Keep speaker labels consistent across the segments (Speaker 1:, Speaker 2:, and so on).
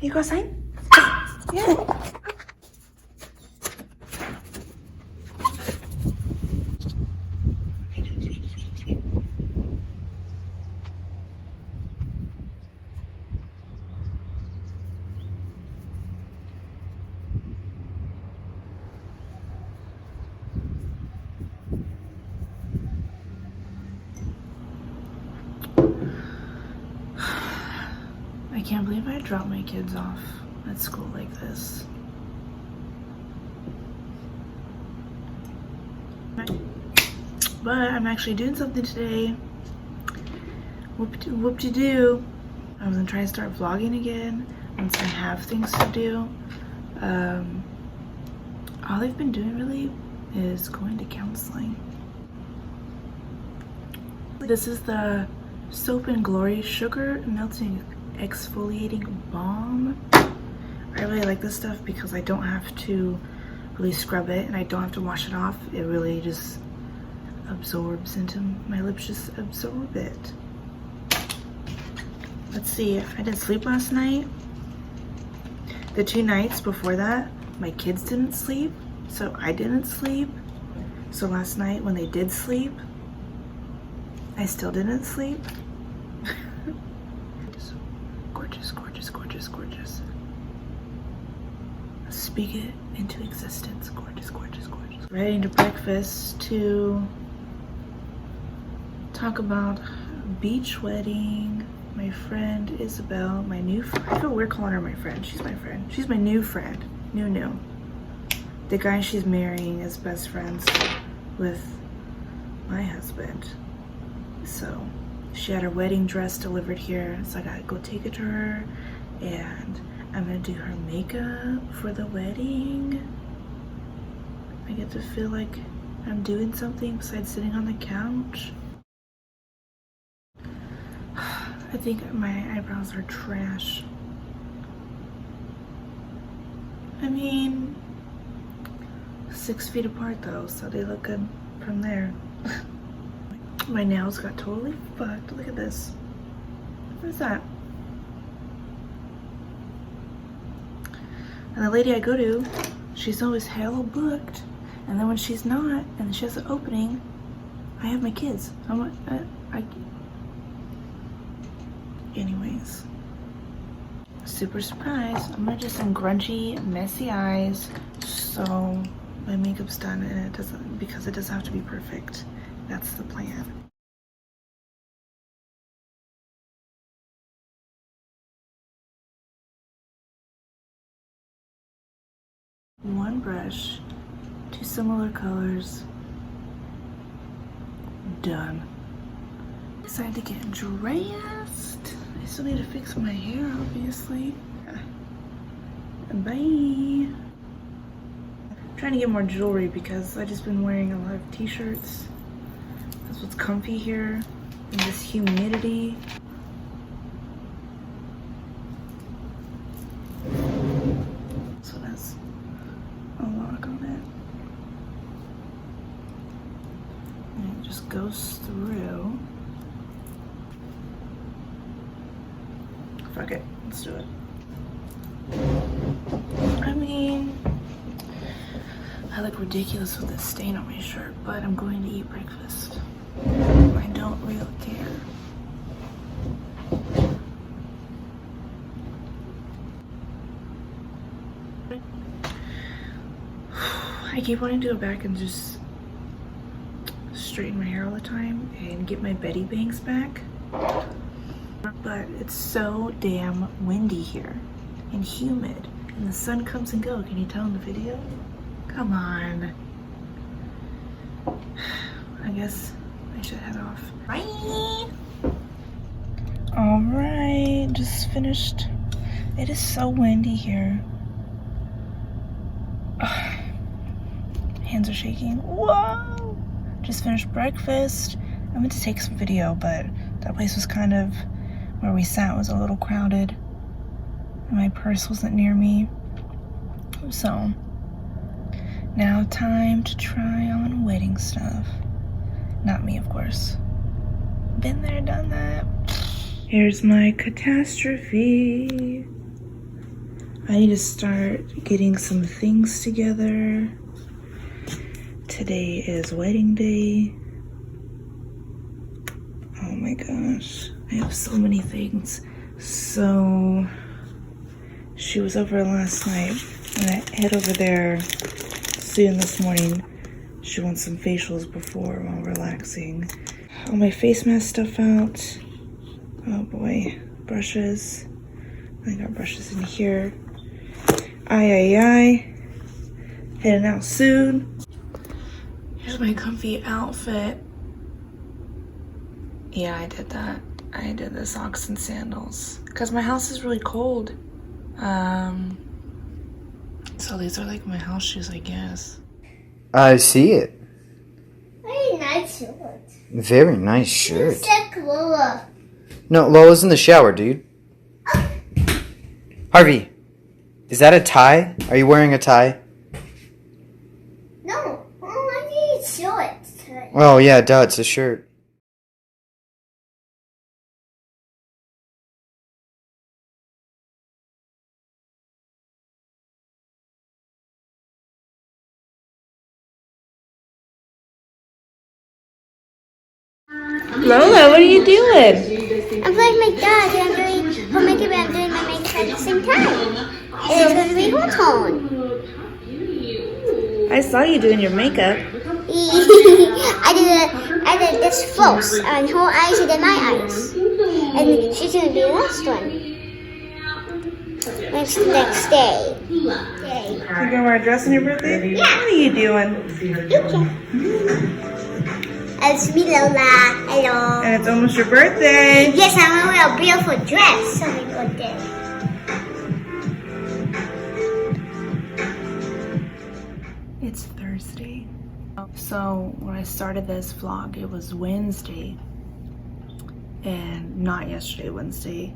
Speaker 1: You go sign? Yeah. I can't believe I dropped my kids off at school like this. But I'm actually doing something today. Whoop-de-doo. I was gonna try to start vlogging again once I have things to do. All I've been doing really is going to counseling. This is the Soap and Glory Sugar Melting Exfoliating Balm. I really like this stuff because I don't have to really scrub it and I don't have to wash it off. It really just absorbs into my lips, just absorb it. Let's see, I didn't sleep last night. The 2 nights before that, my kids didn't sleep, so I didn't sleep. So last night when they did sleep, I still didn't sleep. Gorgeous, gorgeous, gorgeous, gorgeous. Speak it into existence. Gorgeous, gorgeous, gorgeous. Ready to breakfast to talk about beach wedding. My friend Isabel, my new friend. I feel weird calling her my friend. She's my friend. She's my new friend. New. The guy she's marrying is best friends with my husband. So she had her wedding dress delivered here, so I gotta go take it to her, and I'm gonna do her makeup for the wedding. I get to feel like I'm doing something besides sitting on the couch. I think my eyebrows are trash. I mean, 6 feet apart though, so they look good from there. My nails got totally fucked. Look at this. What is that? And the lady I go to, she's always hella booked. And then when she's not, and she has an opening, I have my kids. Anyways, super surprised. I'm gonna do some grungy, messy eyes, so my makeup's done, and it doesn't, because it doesn't have to be perfect. That's the plan. One brush, 2 similar colors, done. Decided to get dressed. I still need to fix my hair, obviously. Bye. I'm trying to get more jewelry because I've just been wearing a lot of t-shirts. That's what's comfy here in this humidity. So that's a lock on it. And it just goes through. Fuck it, let's do it. I mean, I look ridiculous with this stain on my shirt, but I'm going to eat breakfast. I don't really care. I keep wanting to go back and just straighten my hair all the time and get my Betty bangs back. But it's so damn windy here and humid, and the sun comes and goes. Can you tell in the video? Come on. I guess I should head off. Bye! Alright, just finished. It is so windy here. Ugh. Hands are shaking. Whoa! Just finished breakfast. I meant to take some video, but that place was kind of, where we sat was a little crowded. And my purse wasn't near me. So, now time to try on wedding stuff. Not me, of course. Been there, done that. Here's my catastrophe. I need to start getting some things together. Today is wedding day. Oh my gosh, I have so many things. So she was over last night. I'm gonna head over there soon this morning. She wants some facials before while relaxing. All my face mask stuff out. Oh boy, brushes. I got brushes in here. Aye. Heading out soon. Here's my comfy outfit. Yeah, I did that. I did the socks and sandals because my house is really cold. So these are like my house shoes, I guess.
Speaker 2: I see it.
Speaker 3: Very nice shirt.
Speaker 2: Very nice shirt.
Speaker 3: It's like Lola.
Speaker 2: No, Lola's in the shower, dude. Harvey, is that a tie? Are you wearing a tie?
Speaker 3: No, I need shorts.
Speaker 2: Oh, yeah, duh, it's a shirt.
Speaker 1: Lola, what are you doing?
Speaker 3: I'm playing my dad and I'm doing her makeup and I'm doing my makeup at the same time. And it's going to be whole tone.
Speaker 1: I saw you doing your makeup.
Speaker 3: I did this first on her eyes and then my eyes. And she's going to be the last one. Next day.
Speaker 1: You're gonna wear a dress on your birthday?
Speaker 3: Yeah.
Speaker 1: What are you doing?
Speaker 3: Okay. It's me, Lola. Hello.
Speaker 1: And it's almost your birthday.
Speaker 3: Yes, I'm wearing a beautiful dress on my birthday.
Speaker 1: It's Thursday. So when I started this vlog, it was Wednesday. And not yesterday, Wednesday.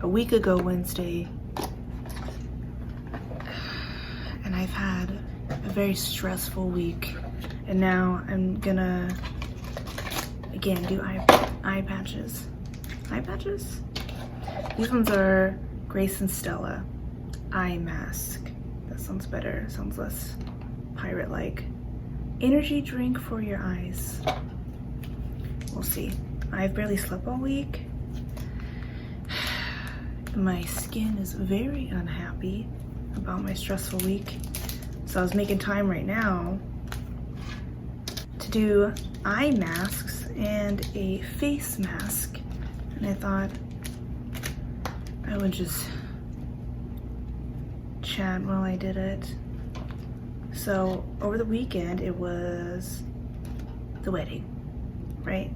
Speaker 1: A week ago, Wednesday. And I've had a very stressful week. And now I'm gonna, again, do eye patches. Eye patches? These ones are Grace and Stella eye mask. That sounds better, sounds less pirate-like. Energy drink for your eyes. We'll see. I've barely slept all week. My skin is very unhappy about my stressful week. So I was making time right now to do eye masks and a face mask. And I thought I would just chat while I did it. So over the weekend, it was the wedding, right?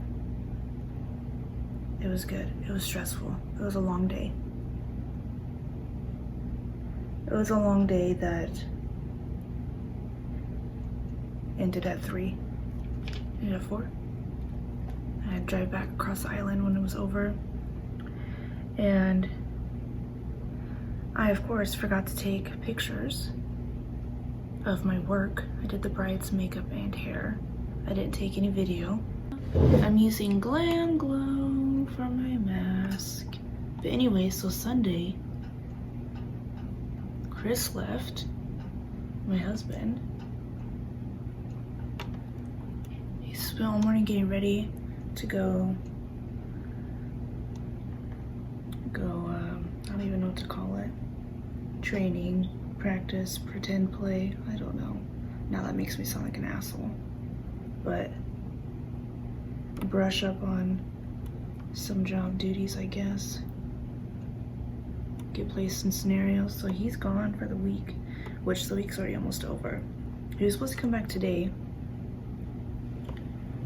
Speaker 1: It was good. It was stressful. It was a long day. It was a long day that ended at 3, ended at 4. I had to drive back across the island when it was over. And I, of course, forgot to take pictures of my work. I did the bride's makeup and hair. I didn't take any video. I'm using Glam Glow for my mask. But anyway, so Sunday, Chris left, my husband. He spent all morning getting ready to go, I don't even know what to call it. Training, practice, pretend play, I don't know. Now that makes me sound like an asshole. But brush up on some job duties, I guess. Get placed in scenarios. So he's gone for the week, which the week's already almost over. He was supposed to come back today,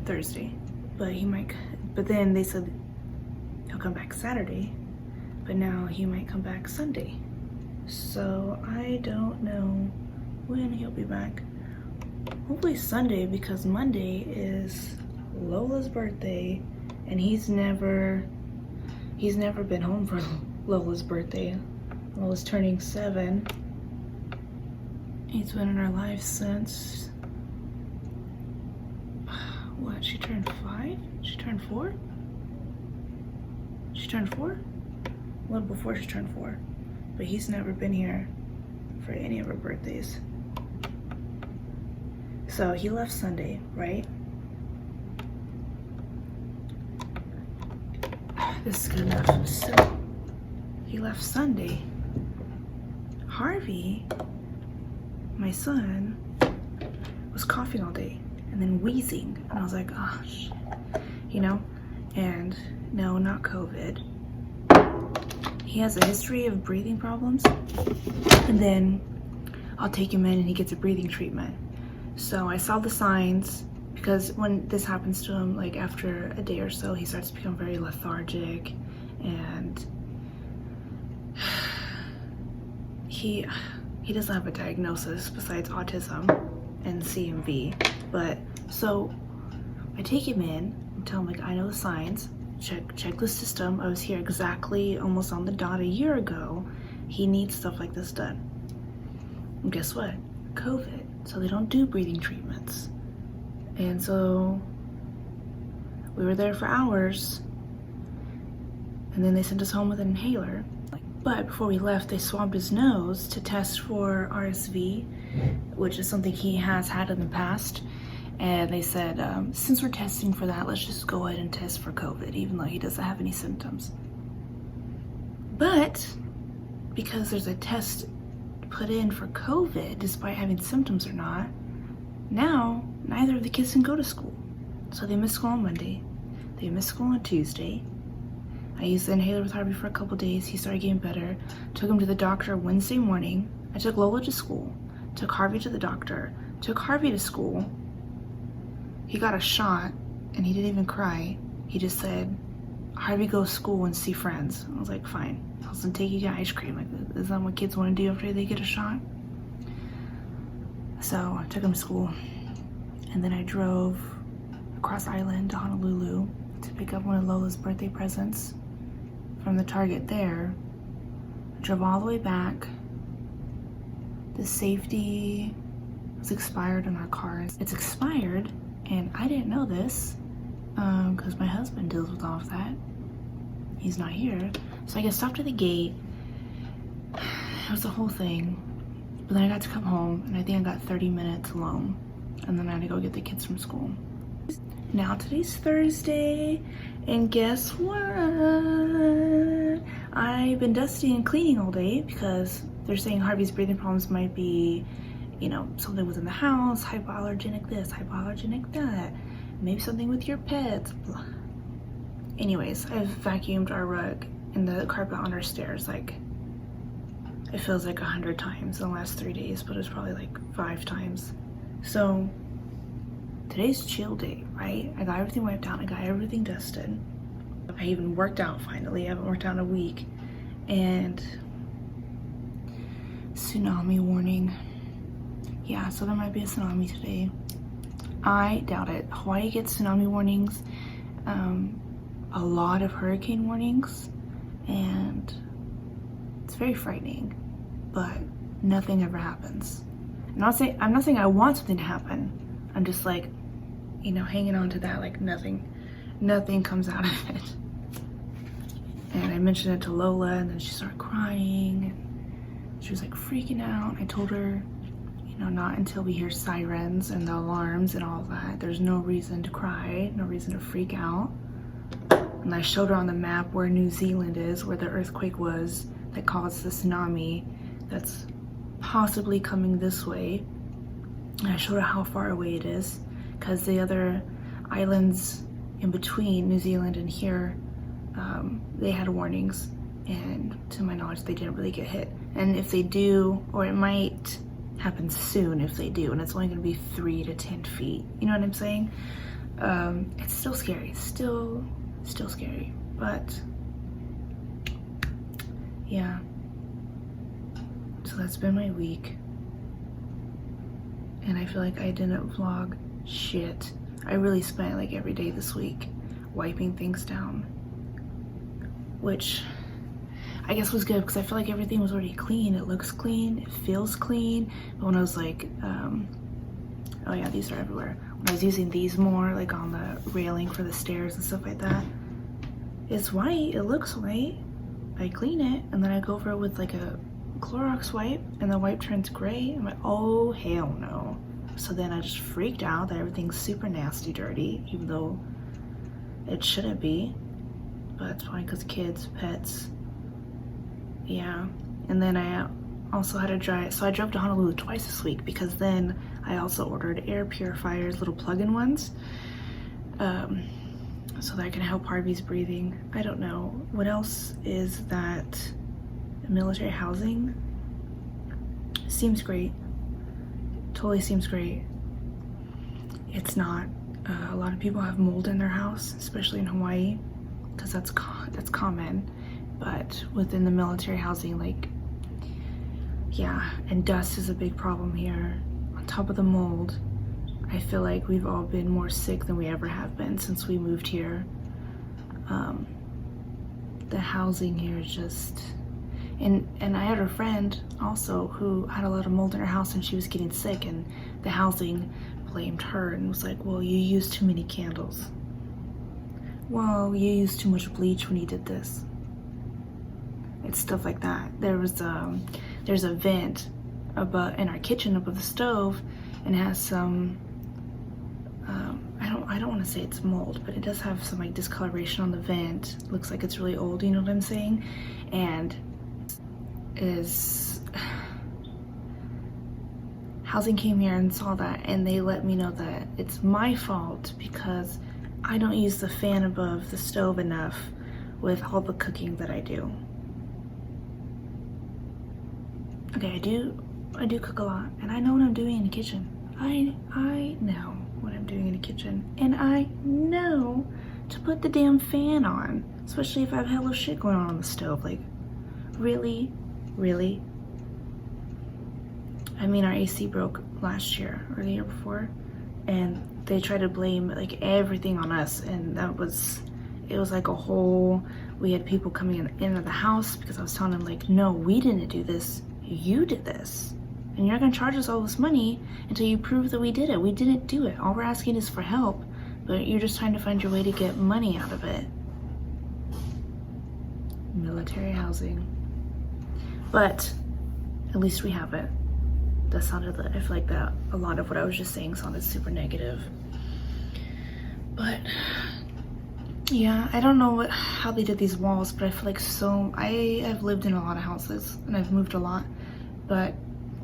Speaker 1: Thursday, but then they said he'll come back Saturday, but now he might come back Sunday. So I don't know when he'll be back. Hopefully Sunday, because Monday is Lola's birthday and he's never been home for Lola's birthday. Lola's turning 7. He's been in our life since, what, she turned 5? She turned 4? She turned 4? A little before she turned 4. but he's never been here for any of our birthdays. So he left Sunday, right? This is good enough. So he left Sunday. Harvey, my son, was coughing all day and then wheezing, and I was like, oh shit, you know? And no, not COVID. He has a history of breathing problems, and then I'll take him in and he gets a breathing treatment. So I saw the signs, because when this happens to him, like after a day or so, he starts to become very lethargic, and he doesn't have a diagnosis besides autism and CMV. But so I take him in and tell him, like, I know the signs, check the system. I was here exactly almost on the dot a year ago. He needs stuff like this done. And guess what? COVID. So they don't do breathing treatments. And so we were there for hours, and then they sent us home with an inhaler. But before we left, they swabbed his nose to test for RSV, which is something he has had in the past. And they said, since we're testing for that, let's just go ahead and test for COVID, even though he doesn't have any symptoms. But because there's a test put in for COVID, despite having symptoms or not, now neither of the kids can go to school. So they missed school on Monday, they missed school on Tuesday. I used the inhaler with Harvey for a couple days. He started getting better. Took him to the doctor Wednesday morning. I took Lola to school, took Harvey to the doctor, took Harvey to school. He got a shot and he didn't even cry. He just said, Harvey, go to school and see friends. I was like, fine. I was gonna take you to ice cream. Like, is that what kids want to do after they get a shot? So I took him to school, and then I drove across island to Honolulu to pick up one of Lola's birthday presents from the Target there. I drove all the way back. The safety was expired on our car. It's expired, and I didn't know this because my husband deals with all of that. He's not here. So I get stopped at the gate. It was the whole thing. But then I got to come home, and I think I got 30 minutes alone. And then I had to go get the kids from school. Now today's Thursday, and guess what? I've been dusting and cleaning all day because they're saying Harvey's breathing problems might be, you know, something within the house, hypoallergenic this, hypoallergenic that, maybe something with your pets, blah. Anyways, I've vacuumed our rug and the carpet on our stairs, like, it feels like 100 times in the last 3 days, but it's probably like 5 times. So today's chill day, right? I got everything wiped out, I got everything dusted. I even worked out finally. I haven't worked out in a week. And tsunami warning. Yeah, so there might be a tsunami today. I doubt it. Hawaii gets tsunami warnings, a lot of hurricane warnings, and it's very frightening, but nothing ever happens. I'm not saying I want something to happen. I'm just like, you know, hanging on to that, like nothing comes out of it. And I mentioned it to Lola, and then she started crying, and she was like freaking out. I told her, you know, not until we hear sirens and the alarms and all that. There's no reason to cry, no reason to freak out. And I showed her on the map where New Zealand is, where the earthquake was that caused the tsunami that's possibly coming this way. And I showed her how far away it is, because the other islands in between New Zealand and here, they had warnings, and to my knowledge they didn't really get hit. And if they do, or it might happen soon if they do, and it's only going to be 3 to 10 feet, you know what I'm saying? It's still scary, still scary, but yeah. So that's been my week, and I feel like I didn't vlog shit. I really spent like every day this week wiping things down, which I guess was good because I feel like everything was already clean. It looks clean, it feels clean. But when I was like, oh yeah, these are everywhere. When I was using these more, like on the railing for the stairs and stuff like that, it's white, it looks white, I clean it and then I go over it with like a Clorox wipe and the wipe turns gray. I'm like, oh hell no. So then I just freaked out that everything's super nasty dirty, even though it shouldn't be. But it's probably because kids, pets. Yeah. And then I also had to dry it. So I drove to Honolulu twice this week because then I also ordered air purifiers, little plug-in ones. So that can help Harvey's breathing. I don't know. What else is that? Military housing seems great. Totally seems great. It's not. A lot of people have mold in their house, especially in Hawaii, because that's common. But within the military housing, like, yeah, and dust is a big problem here. On top of the mold, I feel like we've all been more sick than we ever have been since we moved here. The housing here is just, and I had a friend also who had a lot of mold in her house and she was getting sick, and the housing blamed her and was like, well, you used too many candles. Well, you used too much bleach when you did this. It's stuff like that. There's a vent above in our kitchen above the stove, and it has some I don't want to say it's mold, but it does have some like discoloration on the vent. Looks like it's really old, you know what I'm saying? And housing came here and saw that, and they let me know that it's my fault because I don't use the fan above the stove enough with all the cooking that I do. Okay, I do cook a lot, and I know what I'm doing in the kitchen. I know what I'm doing in the kitchen, and I know to put the damn fan on, especially if I have hella shit going on the stove. Like, really? I mean, our AC broke last year or the year before, and they tried to blame like everything on us, and it was like a whole, we had people coming into the house because I was telling them like, no, we didn't do this, you did this, and you're not gonna charge us all this money until you prove that we did it. We didn't do it. All we're asking is for help, but you're just trying to find your way to get money out of it. Military housing. But at least we have it. That sounded, I feel like that a lot of what I was just saying sounded super negative. But yeah, I don't know how they did these walls, but I feel like I've lived in a lot of houses and I've moved a lot, but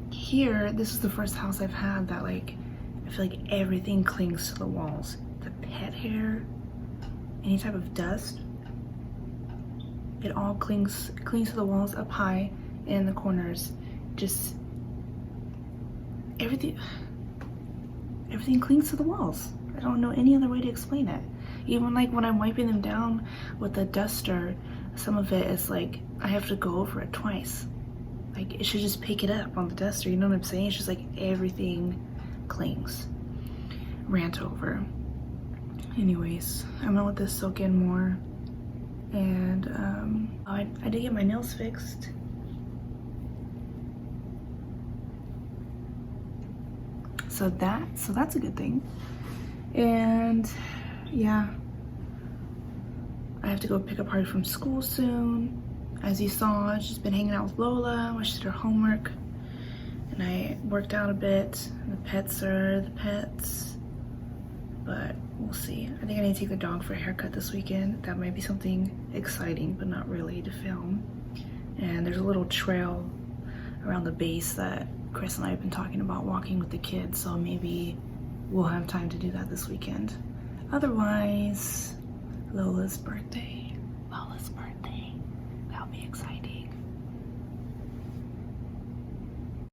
Speaker 1: here, this is the first house I've had that like, I feel like everything clings to the walls. The pet hair, any type of dust, it all clings to the walls up high and in the corners. Just everything clings to the walls. I don't know any other way to explain it. Even like when I'm wiping them down with a duster, some of it is like I have to go over it twice. Like it should just pick it up on the duster, you know what I'm saying? It's just like everything clings. Rant over. Anyways, I'm gonna let this soak in more. And I did get my nails fixed. So that's a good thing. And yeah, I have to go pick up Harvey from school soon. As you saw, she's been hanging out with Lola while she did her homework, and I worked out a bit. The pets are the pets, but we'll see. I think I need to take the dog for a haircut this weekend. That might be something exciting, but not really to film. And there's a little trail around the base that Chris and I have been talking about walking with the kids, so maybe we'll have time to do that this weekend. Otherwise, Lola's birthday. That'll be exciting.